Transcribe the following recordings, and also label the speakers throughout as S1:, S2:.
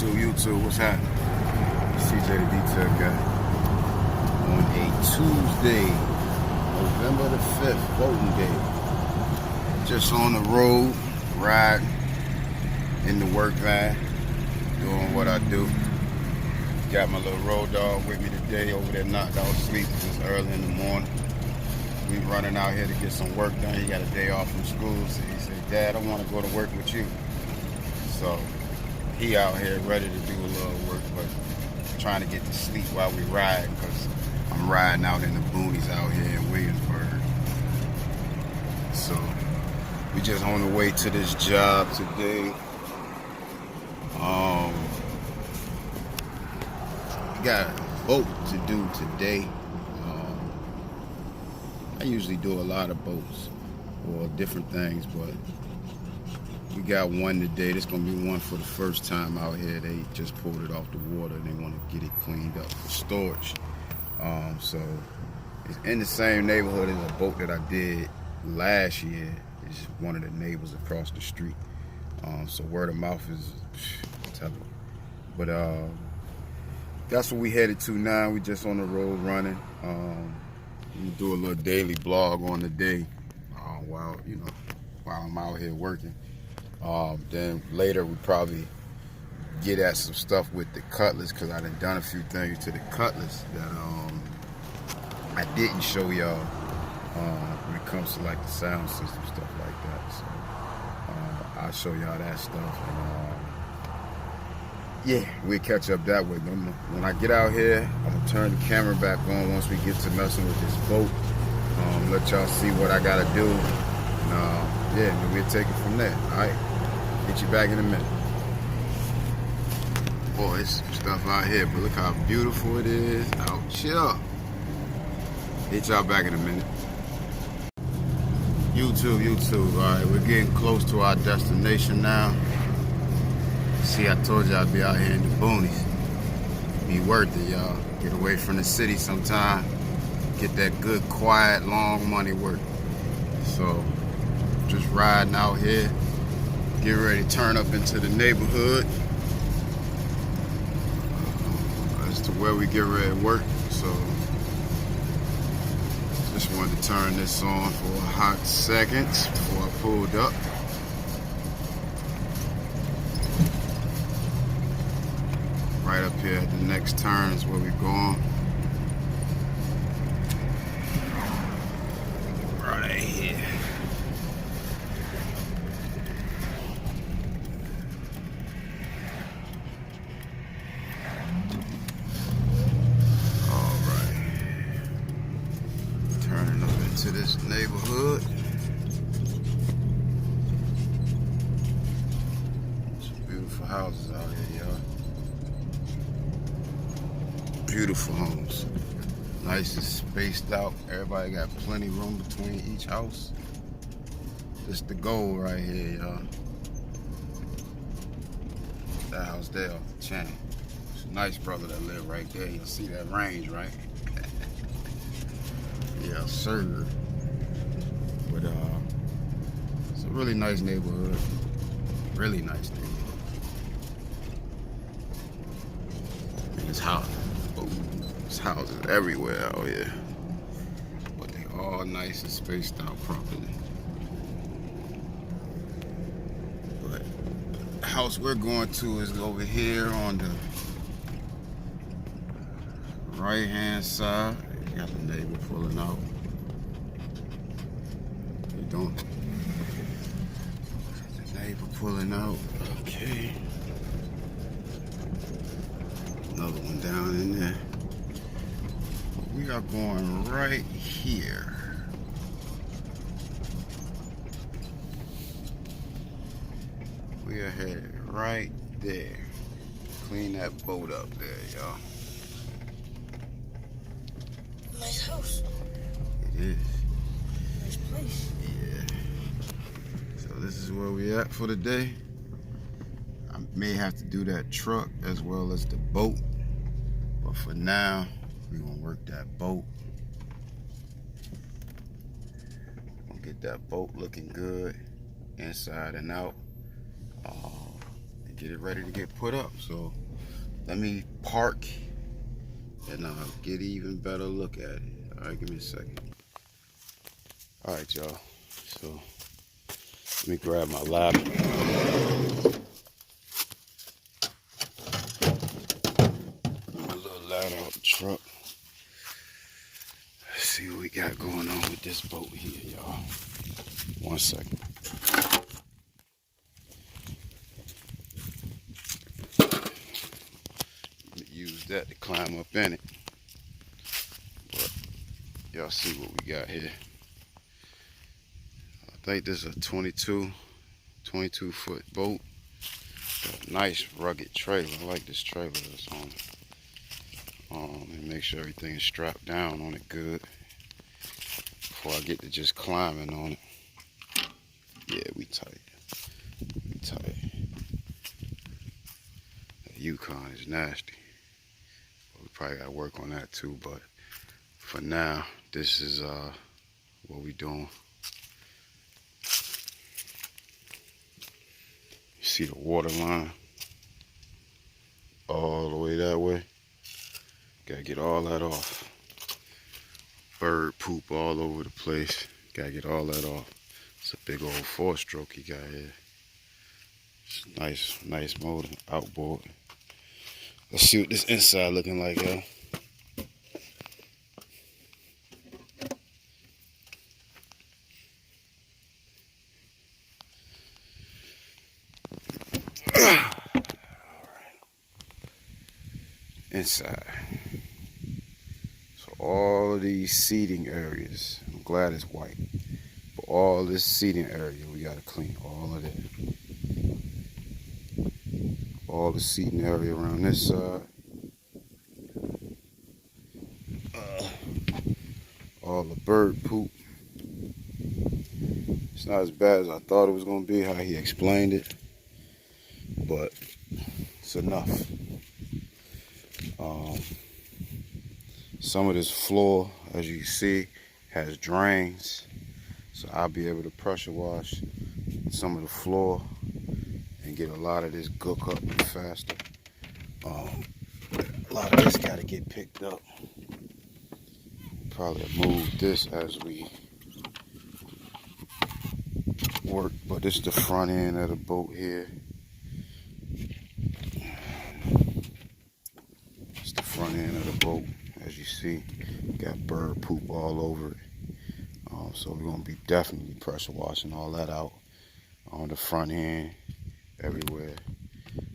S1: YouTube, what's happening? CJ the Detail Guy. On a Tuesday, November the 5th, voting day. Just on the road, riding in the work van, doing what I do. Got my little road dog with me today over there, knocked out sleep since early in the morning. We running out here to get some work done. He got a day off from school, so he said, Dad, I want to go to work with you. So he out here ready to do a little work, but trying to get to sleep while we ride, because I'm riding out in the boonies out here in Williamsburg. So we just on the way to this job today. We got a boat to do today. I usually do a lot of boats or different things, but we got one today. This gonna be one for the first time out here. They just pulled it off the water and they want to get it cleaned up for storage. So it's in the same neighborhood as a boat that I did last year. It's one of the neighbors across the street. So word of mouth is telling. But that's what we headed to now. We just on the road running. We do a little daily blog on the day while I'm out here working. Then later we probably get at some stuff with the Cutlass, because I done a few things to the Cutlass that I didn't show y'all when it comes to like the sound system, stuff like that. So I'll show y'all that stuff, and yeah, we'll catch up that way. When I get out here, I'm gonna turn the camera back on once we get to messing with this boat. Let y'all see what I gotta do, and yeah, then we'll take it from there. All right, get you back in a minute. Boy, it's some stuff out here, but look how beautiful it is out here. Get y'all back in a minute. YouTube. All right, we're getting close to our destination now. See, I told you I'd be out here in the boonies. Be worth it, y'all. Get away from the city sometime. Get that good, quiet, long money work. So, just riding out here. Get ready to turn up into the neighborhood. As to where we get ready to work. So, just wanted to turn this on for a hot second before I pulled up. Right up here at the next turn is where we're going. Right here. All right. Turning up into this neighborhood. Some beautiful houses out here, y'all. Beautiful homes. Nice and spaced out. Everybody got plenty of room between each house. This the goal right here, y'all. That house there off the chain. It's a nice brother that live right there. You'll see that range, right? Yeah, sir. But it's a really nice neighborhood. Really nice neighborhood. And it's hot. There's houses everywhere out here, but they all nice and spaced out properly. But the house we're going to is over here on the right hand side. You got the neighbor pulling out. You don't. The neighbor pulling out. Okay. Another one down in there. We are going right here. We are headed right there. Clean that boat up there, y'all.
S2: Nice house.
S1: It is.
S2: Nice place.
S1: Yeah. So this is where we at for the day. I may have to do that truck as well as the boat. But for now, we're gonna work that boat. Get that boat looking good inside and out. get it ready to get put up. So let me park and get an even better look at it. All right, give me a second. All right, y'all. So let me grab my ladder. My little ladder out the truck. Let's see what we got going on with this boat here, y'all. 1 second. Use that to climb up in it. But y'all see what we got here. I think this is a 22 foot boat. Got a nice rugged trailer. I like this trailer that's on it. And make sure everything is strapped down on it good before I get to just climbing on it. Yeah, we tight. We tight. The Yukon is nasty. We probably gotta work on that too, but for now, this is what we doing. You see the water line all the way that way. Gotta get all that off. Bird poop all over the place. Gotta get all that off. It's a big old 4-stroke he got here. It's nice motor, outboard. Let's see what this inside looking like, y'all. Inside. So all of these seating areas, I'm glad it's white, but all this seating area, we gotta clean all of that. All the seating area around this side. All the bird poop. It's not as bad as I thought it was gonna be, how he explained it, but it's enough. Some of this floor, as you can see, has drains, so I'll be able to pressure wash some of the floor and get a lot of this gook up faster. A lot of this got to get picked up. Probably move this as we work, but this is the front end of the boat here. It's the front end of the boat. As you see, got bird poop all over it. So we're gonna be definitely pressure washing all that out on the front end, everywhere,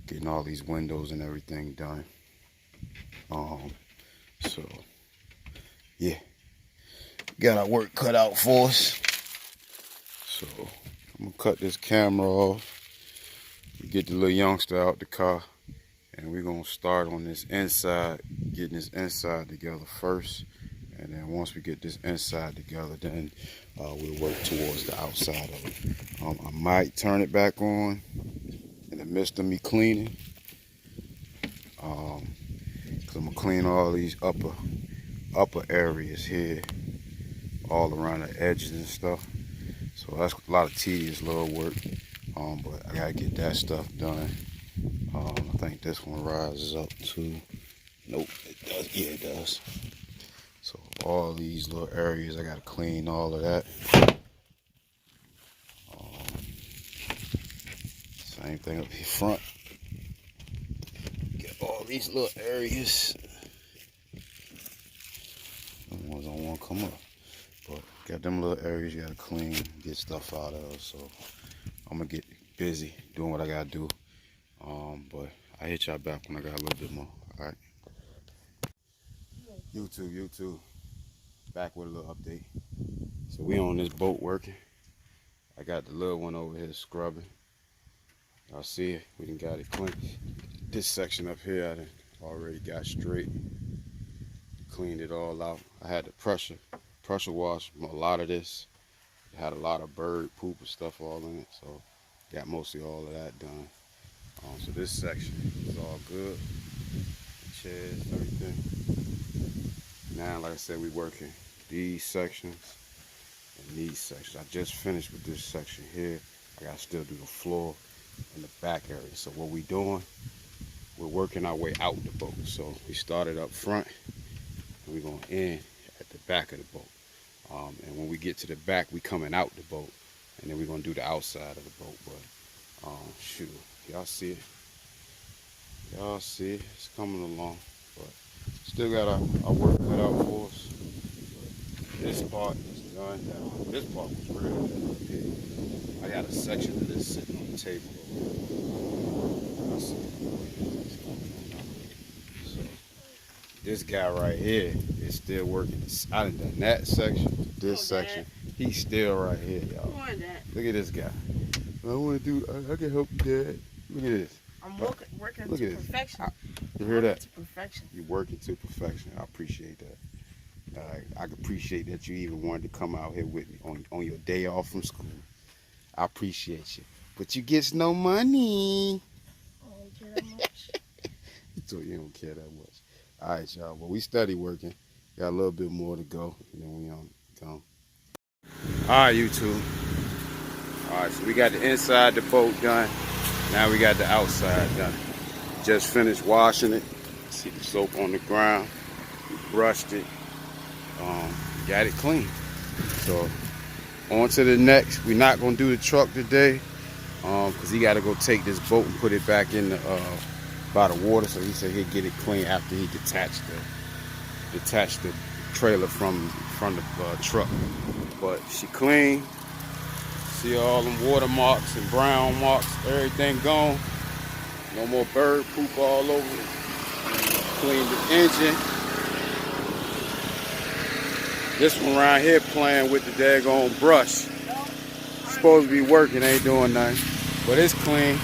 S1: getting all these windows and everything done. So yeah, got our work cut out for us. So I'm gonna cut this camera off, get the little youngster out the car, and we're gonna start on this inside, getting this inside together first, and then once we get this inside together, then we'll work towards the outside of it. I might turn it back on in the midst of me cleaning, because I'm gonna clean all these upper areas here, all around the edges and stuff. So that's a lot of tedious little work, but I gotta get that stuff done. I think this one rises up too. Nope, it does. Yeah, it does. So all these little areas, I gotta clean all of that. Same thing up here front. Get all these little areas. The ones don't want to come up, but got them little areas you gotta clean, get stuff out of. So I'm gonna get busy doing what I gotta do. But I hit y'all back when I got a little bit more. All right. YouTube, back with a little update. So we on this boat working. I got the little one over here scrubbing. Y'all see it? We done got it clean. This section up here, I done already got straight. Cleaned it all out. I had to pressure wash a lot of this. It had a lot of bird poop and stuff all in it, so got mostly all of that done. So this section is all good. Chairs, everything. Now, like I said, we working these sections and these sections. I just finished with this section here. I gotta still do the floor in the back area. So what we doing, we're working our way out the boat. So we started up front and we're going to end at the back of the boat. And when we get to the back, we coming out the boat, and then we're going to do the outside of the boat. But shoot, y'all see it. Y'all see it. It's coming along. But still got our work cut out for us. But this part is done now. This part was real big. I got a section of this sitting on the table over there. So this guy right here is still working. I done done that section, this section. He's still right here, y'all. Look at this guy. I want to do. I can help you, Dad. Look at this.
S2: I'm working to perfection.
S1: You hear that?
S2: To perfection.
S1: You're working to perfection. I appreciate that. I appreciate that you even wanted to come out here with me on your day off from school. I appreciate you. But you gets no money.
S2: I don't care that much.
S1: So you don't care that much. All right, y'all. Well, we steady working. Got a little bit more to go, and then we on go. All right, YouTube. All right, so we got the inside the boat done. Now we got the outside done. Just finished washing it. See the soap on the ground. We brushed it. Got it clean. So on to the next. We're not gonna do the truck today, because he got to go take this boat and put it back in the by the water. So he said he'd get it clean after he detached the trailer from the truck. But she clean. See all them water marks and brown marks, everything gone. No more bird poop all over it. Clean the engine. This one right here playing with the daggone brush. Supposed to be working, ain't doing nothing. But it's clean.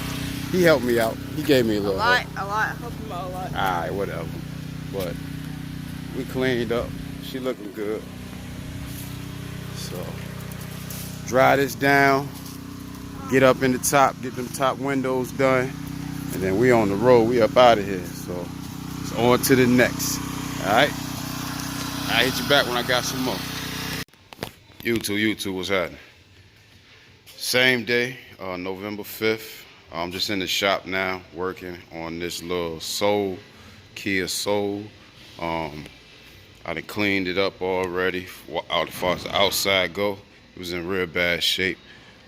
S1: He helped me out. He gave me a little help.
S2: A lot. Help him out a lot.
S1: Alright, whatever. But we cleaned up. She looking good. So dry this down. Get up in the top. Get them top windows done. And then we on the road. We up out of here. So it's on to the next. Alright. I'll hit you back when I got some more. YouTube, what's happening? Same day, November 5th. I'm just in the shop now working on this little Kia Soul. I done cleaned it up already. As far as the outside go, it was in real bad shape.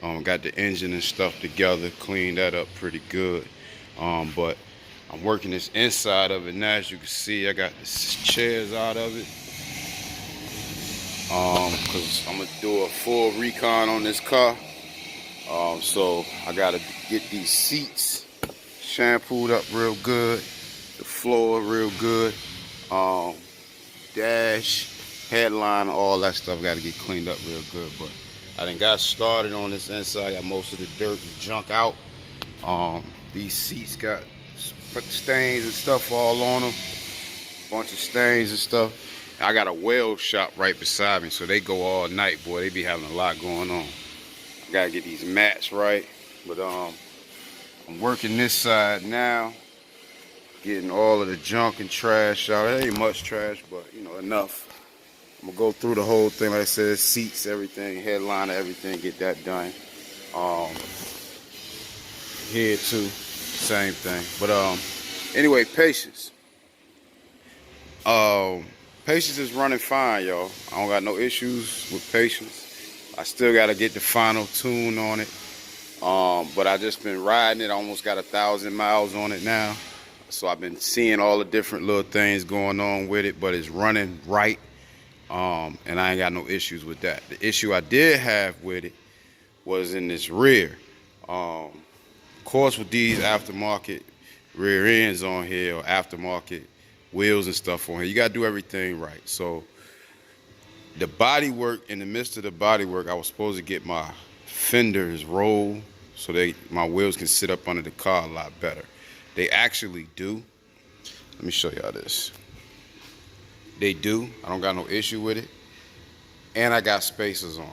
S1: Got the engine and stuff together, cleaned that up pretty good. But I'm working this inside of it now. As you can see, I got the chairs out of it. Because I'm going to do a full recon on this car. So I got to get these seats shampooed up real good. The floor real good. Dash, headline, all that stuff got to get cleaned up real good. But I done got started on this inside. Got most of the dirt and junk out. These seats got stains and stuff all on them. Bunch of stains and stuff. I got a weld shop right beside me, so they go all night, boy. They be having a lot going on. I gotta get these mats right, but I'm working this side now, getting all of the junk and trash out. It ain't much trash, but you know, enough. I'm gonna go through the whole thing, like I said, seats, everything, headliner, everything, get that done. Here too, same thing. But anyway, patience. Patience is running fine, y'all. I don't got no issues with patience. I still got to get the final tune on it. But I just been riding it. I almost got 1,000 miles on it now. So I've been seeing all the different little things going on with it, but it's running right. And I ain't got no issues with that. The issue I did have with it was in this rear. Of course, with these aftermarket rear ends on here, or aftermarket wheels and stuff on here, you gotta do everything right. So the body work, in the midst of the body work, I was supposed to get my fenders rolled so my wheels can sit up under the car a lot better. They actually do. Let me show y'all this. They do. I don't got no issue with it. And I got spacers on,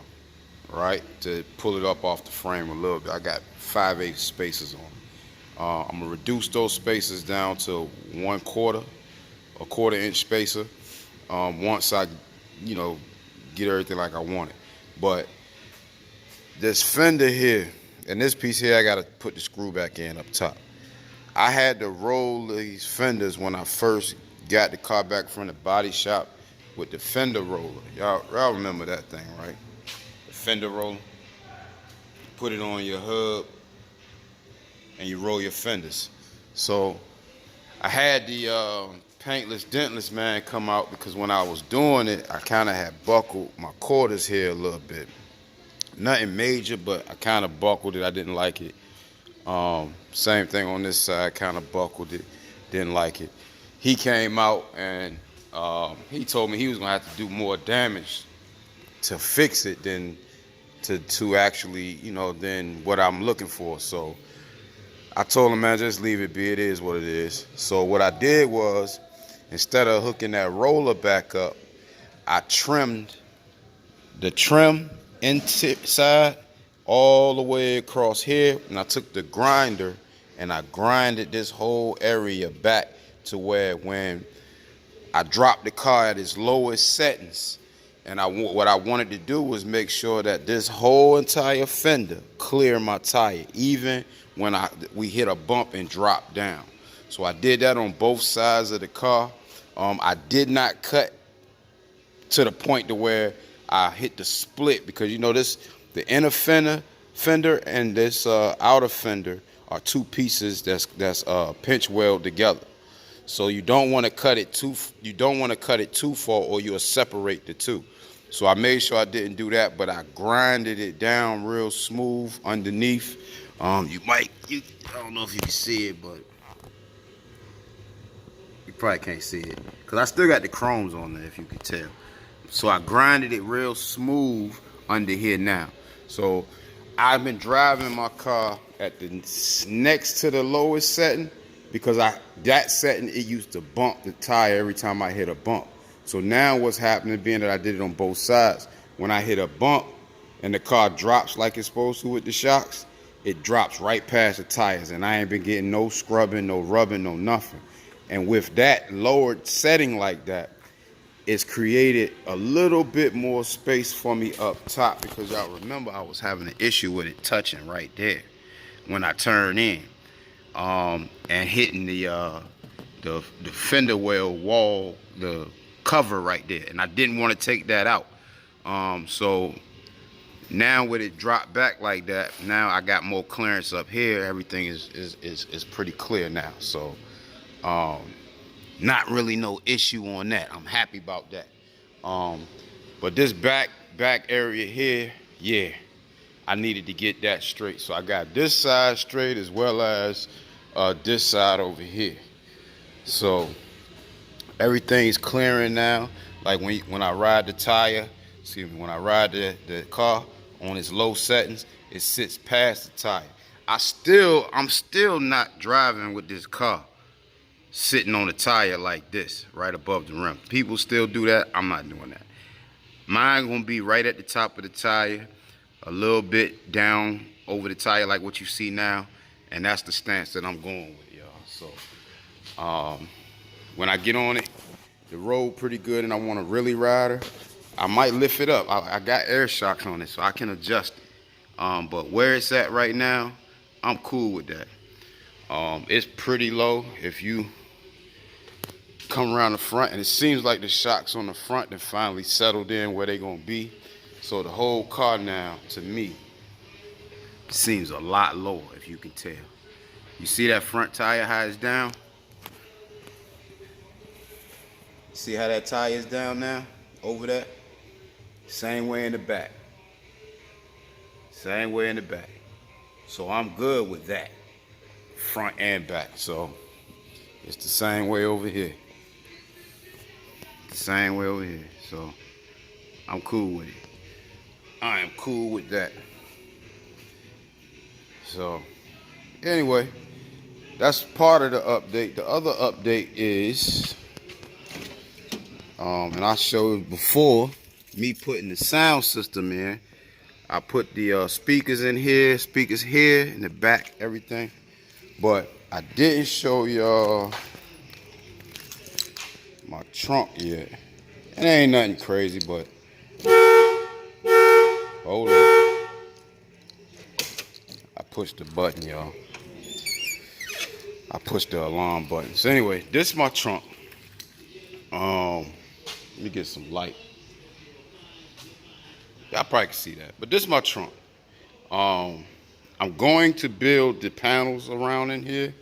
S1: right, to pull it up off the frame a little bit. I got 5/8 spacers on. I'm gonna reduce those spacers down to a quarter inch spacer, once I, get everything like I want it. But this fender here, And this piece here, I gotta put the screw back in up top. I had to roll these fenders when I first got the car back from the body shop with the fender roller. Y'all remember that thing, right? The fender roller. Put it on your hub and you roll your fenders. So I had the paintless dentless man come out because when I was doing it, I kind of had buckled my quarters here a little bit. Nothing major, but I kind of buckled it. I didn't like it. Same thing on this side, kind of buckled it, didn't like it. He came out and he told me he was gonna have to do more damage to fix it than to actually, you know, than what I'm looking for. So I told him, man, just leave it be. It is what it is. So what I did was, instead of hooking that roller back up, I trimmed the trim inside all the way across here, and I took the grinder and I grinded this whole area back to where when I dropped the car at its lowest settings, and what I wanted to do was make sure that this whole entire fender clear my tire, even when we hit a bump and drop down. So I did that on both sides of the car. I did not cut to the point to where I hit the split, because you know the inner fender and this outer fender are two pieces that's pinch weld together. So you don't want to cut it too far, or you'll separate the two. So I made sure I didn't do that, but I grinded it down real smooth underneath. I don't know if you can see it, but you probably can't see it because I still got the chromes on there, if you can tell. So I grinded it real smooth under here now. So I've been driving my car at the next to the lowest setting, because that setting, it used to bump the tire every time I hit a bump. So now what's happening, being that I did it on both sides, when I hit a bump and the car drops like it's supposed to with the shocks, it drops right past the tires, and I ain't been getting no scrubbing, no rubbing, no nothing. And with that lowered setting like that, it's created a little bit more space for me up top, because y'all remember I was having an issue with it touching right there when I turn in, and hitting the fender well wall, the cover right there, and I didn't want to take that out. So now with it dropped back like that, now I got more clearance up here. Everything is pretty clear now. So not really no issue on that. I'm happy about that. But this back area here, yeah, I needed to get that straight. So I got this side straight as well as this side over here. So everything's clearing now. Like when I ride the tire, when I ride the car on its low settings, it sits past the tire. I'm still not driving with this car sitting on the tire like this, right above the rim. People still do that. I'm not doing that. Mine gonna be right at the top of the tire, a little bit down over the tire like what you see now, and that's the stance that I'm going with, y'all. So when I get on it, the road pretty good, and I want to really ride her, I might lift it up. I got air shocks on it, so I can adjust it. But where it's at right now, I'm cool with that. It's pretty low. If you come around the front, and it seems like the shocks on the front have finally settled in where they're gonna be. So the whole car now, to me, seems a lot lower, if you can tell. You see that front tire, how it's down? See how that tire is down now, over that? Same way in the back. Same way in the back. So I'm good with that, front and back. So it's the same way over here. The same way over here. So I'm cool with it. I am cool with that. So anyway, that's part of the update. The other update is, and I showed before, me putting the sound system in. I put the speakers in here, speakers here, in the back, everything. But I didn't show y'all my trunk yet. It ain't nothing crazy, but hold on. I pushed the button, y'all. I pushed the alarm button. So anyway, this is my trunk. Let me get some light. Y'all probably can see that, but this is my trunk. I'm going to build the panels around in here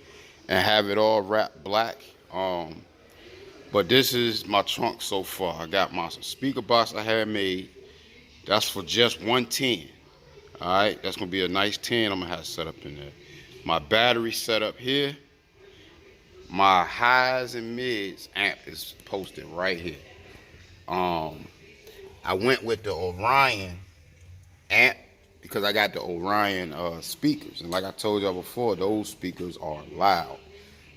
S1: and have it all wrapped black. But this is my trunk so far. I got my speaker box I had made. That's for just 110. All right, that's gonna be a nice 10 I'm gonna have set up in there. My battery set up here. My highs and mids amp is posted right here. I went with the Orion amp because I got the Orion speakers, and like I told y'all before, those speakers are loud.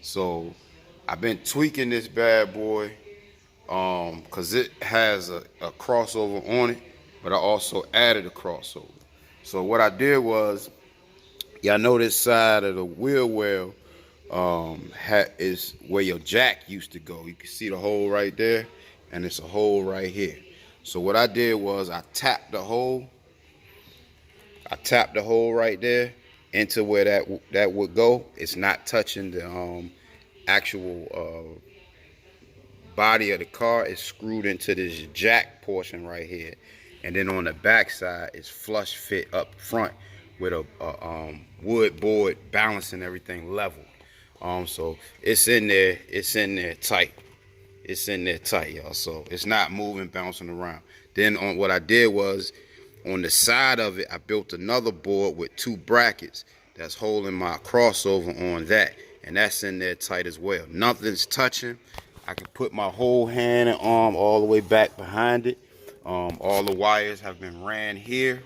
S1: So I've been tweaking this bad boy because it has a crossover on it, but I also added a crossover. So what I did was, y'all know this side of the wheel well is where your jack used to go. You can see the hole right there, and it's a hole right here. So what I did was I tapped the hole. I tapped the hole right there into where that would go. It's not touching the actual body of the car. It's screwed into this jack portion right here, and then on the back side it's flush fit up front with a wood board balancing everything level. So it's in there tight. It's in there tight, y'all. So it's not moving, bouncing around. Then on what I did was, on the side of it, I built another board with 2 brackets that's holding my crossover on that, and that's in there tight as well. Nothing's touching. I can put my whole hand and arm all the way back behind it. All the wires have been ran here.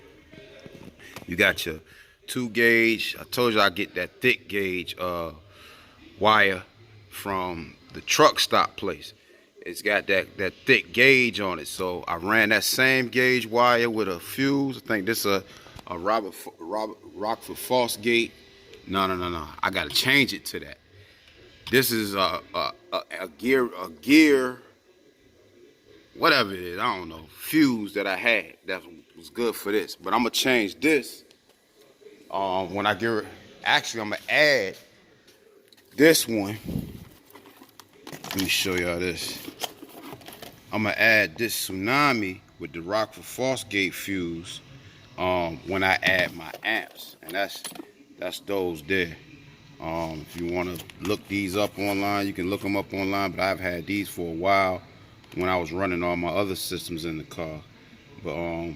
S1: You got your 2 gauge. I told you I get that thick gauge wire from the truck stop place. It's got that thick gauge on it. So I ran that same gauge wire with a fuse. I think this is a Rockford Fosgate. No. I got to change it to that. This is a gear, whatever it is, I don't know, fuse that I had that was good for this. But I'm gonna change this when I get. Actually, I'm gonna add this one. Let me show y'all this. I'm gonna add this Tsunami with the Rockford Fosgate fuse when I add my amps, and that's those there. If you want to look these up online, you can look them up online, but I've had these for a while when I was running all my other systems in the car. But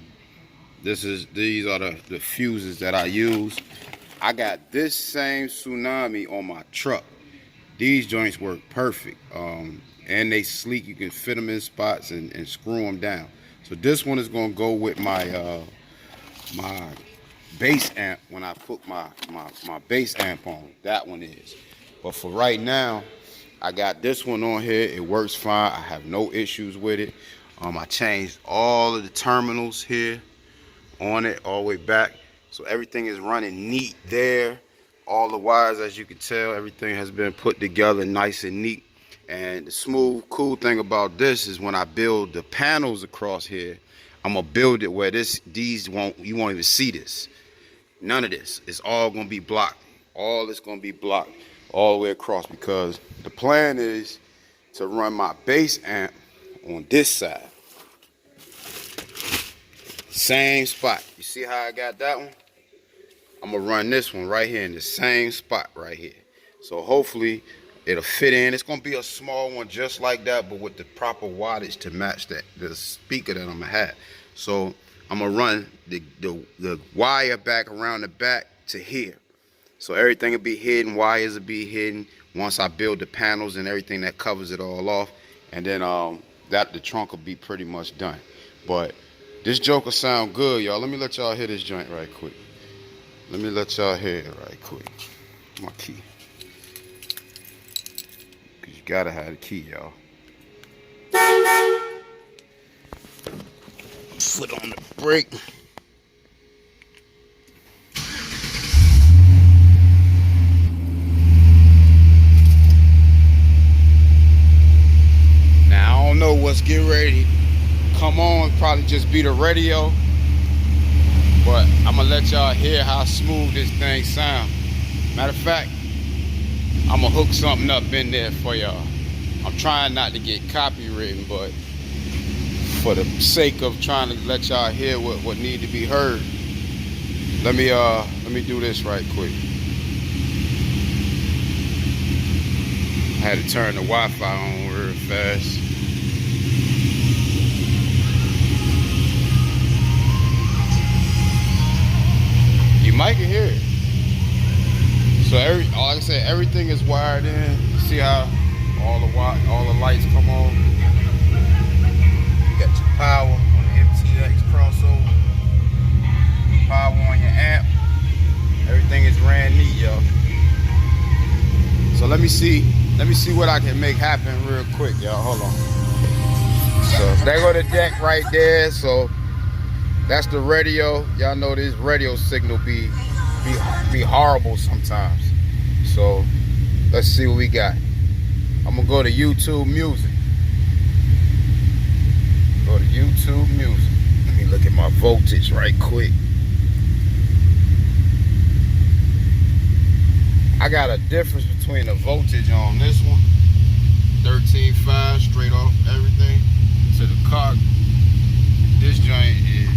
S1: these are the fuses that I use. I got this same Tsunami on my truck. These joints work perfect, and they sleek. You can fit them in spots and screw them down. So this one is going to go with my my bass amp when I put my bass amp on. That one is. But for right now, I got this one on here. It works fine. I have no issues with it. I changed all of the terminals here on it all the way back, so everything is running neat there. All the wires, as you can tell, everything has been put together nice and neat. And the smooth, cool thing about this is when I build the panels across here, I'm gonna build it where you won't even see this. None of this. It's all gonna be blocked. All is gonna be blocked all the way across, because the plan is to run my bass amp on this side. Same spot. You see how I got that one? I'm gonna run this one right here in the same spot right here. So hopefully it'll fit in. It's gonna be a small one just like that, but with the proper wattage to match the speaker that I'm gonna have. So I'm gonna run the wire back around the back to here. So everything will be hidden, wires will be hidden once I build the panels and everything that covers it all off. And then the trunk will be pretty much done. But this joke will sound good, y'all. Let me let y'all hear this joint right quick. Let me let y'all hear it right quick. My key. Because you gotta have the key, y'all. Foot on the brake. Now I don't know what's getting ready. Come on, probably just be the radio. But I'm gonna let y'all hear how smooth this thing sound. Matter of fact, I'm gonna hook something up in there for y'all. I'm trying not to get copywritten, but for the sake of trying to let y'all hear what need to be heard, let me do this right quick. I had to turn the Wi-Fi on real fast. You might can hear it. So like I said, everything is wired in. See how all the lights come on. You got your power on the MTX crossover. Power on your amp. Everything is ran neat, y'all. So let me see what I can make happen real quick, y'all. Hold on. So there go the deck right there. So that's the radio. Y'all know this radio signal be horrible sometimes. So let's see what we got. I'm gonna go to YouTube Music. Go to YouTube Music. Let me look at my voltage right quick. I got a difference between the voltage on this one, 13.5 straight off everything, to the car. This joint is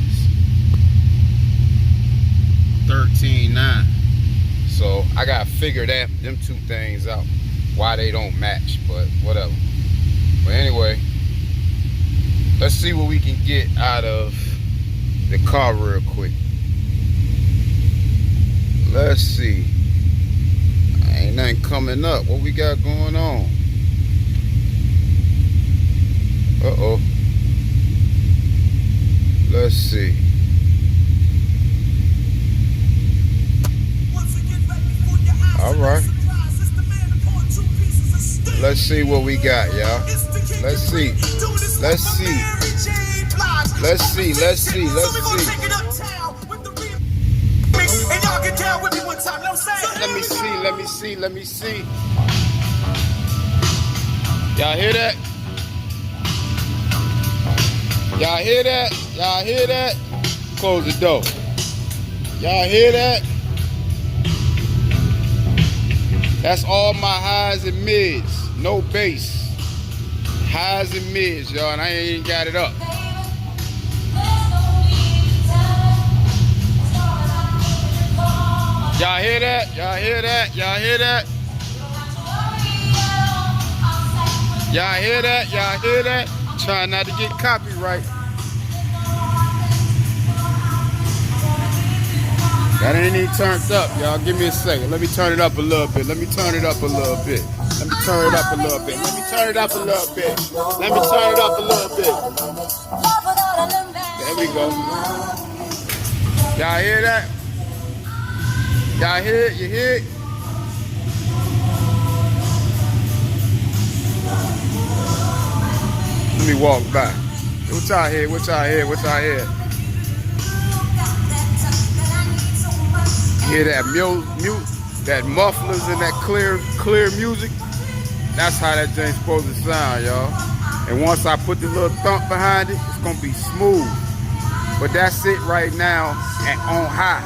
S1: 13.9. So I gotta figure them two things out, why they don't match, but whatever. But anyway, let's see what we can get out of the car real quick. Let's see. Ain't nothing coming up. What we got going on? Uh-oh. Let's see. All right. Let's see what we got, y'all. Let's see. Let's see. Let's see. Let's see. Let's see. Let me see. Let me see. Let me see. Y'all hear that? Y'all hear that? Y'all hear that? Close the door. Y'all hear that? That's all my highs and mids. No bass. Highs and mids, y'all, and I ain't even got it up. Y'all hear that? Y'all hear that? Y'all hear that? Y'all hear that? Y'all hear that? Trying not to get copyright. That ain't even turned up, y'all. Give me a second. Let me turn it up a little bit. Let me turn it up a little bit. Let me turn it up a little bit. Let me turn it up a little bit. Let me turn it up a little bit. There we go. Y'all hear that? Y'all hear it? You hear it? Let me walk back. What y'all hear? What y'all hear? What y'all hear? Hear that mute, that mufflers and that clear music? That's how that thing's supposed to sound, y'all. And once I put the little thump behind it, it's gonna be smooth. But that's it right now and on high.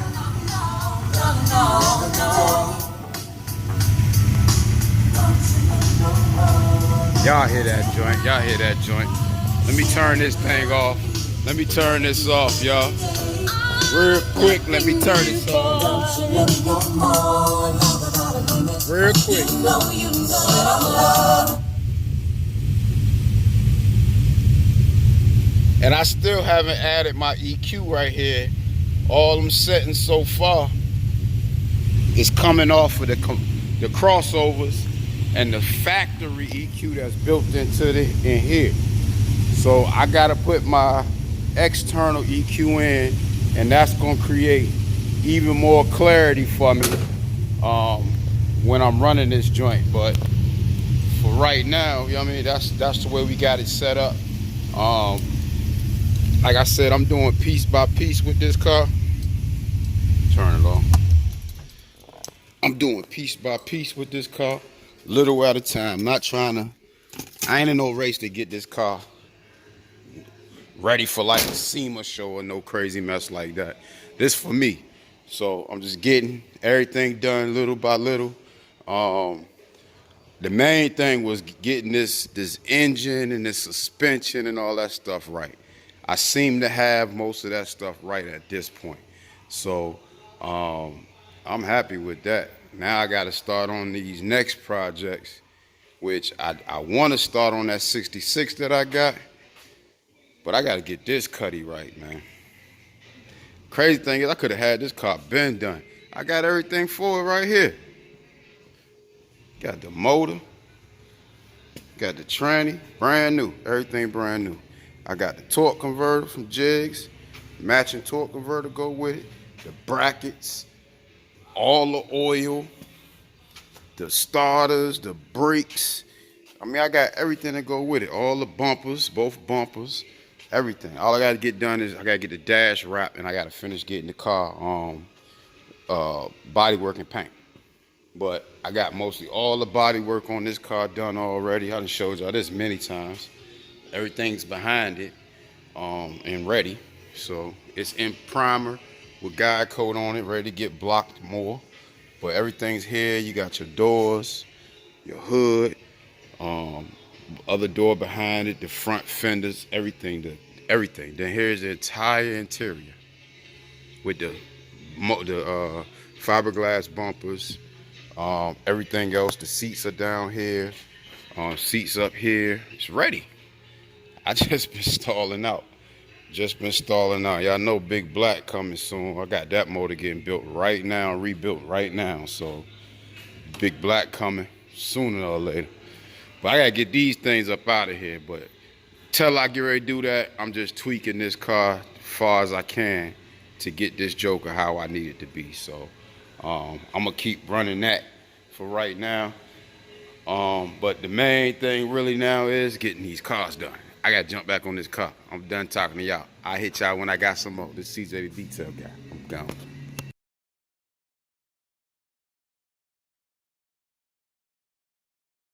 S1: Y'all hear that joint? Y'all hear that joint? Let me turn this thing off. Let me turn this off, y'all. Real quick, let me turn this off. Real quick. And I still haven't added my EQ right here. All them settings so far is coming off of the crossovers and the factory EQ that's built in here. So I gotta put my external EQ in, and that's gonna create even more clarity for me when I'm running this joint. But for right now, you know what I mean, that's the way we got it set up. Like I said, I'm doing piece by piece with this car. Turn it on. I'm doing piece by piece with this car, little at a time. I ain't in no race to get this car ready for like a SEMA show or no crazy mess like that. this for me. So I'm just getting everything done little by little. The main thing was getting this engine and this suspension and all that stuff right. I seem to have most of that stuff right at this point. So I'm happy with that. Now I got to start on these next projects, which I want to start on that 66 that I got, but I got to get this cutty right, man. Crazy thing is I could have had this car been done. I got everything for it right here. Got the motor, got the tranny, brand new, everything brand new. I got the torque converter from Jigs, matching torque converter go with it, the brackets, all the oil, the starters, the brakes. I mean, I got everything that go with it. All the bumpers, both bumpers, everything. All I got to get done is I got to get the dash wrapped and I got to finish getting the car body work and paint. But I got mostly all the body work on this car done already. I done showed y'all this many times. Everything's behind it and ready. So it's in primer with guide coat on it, ready to get blocked more. But everything's here. You got your doors, your hood, other door behind it, the front fenders, everything. Then here's the entire interior with the fiberglass bumpers. Everything else, the seats are down here, seats up here. It's ready. I just been stalling out. Y'all know Big Black coming soon. I got that motor getting built right now, rebuilt right now. So Big Black coming sooner or later. But I gotta get these things up out of here. But till I get ready to do that, I'm just tweaking this car as far as I can to get this Joker how I need it to be. So I'm gonna keep running that for right now. But the main thing really now is getting these cars done. I gotta jump back on this car. I'm done talking to y'all. I'll hit y'all when I got some more. This CJ the Detail Guy. I'm gone.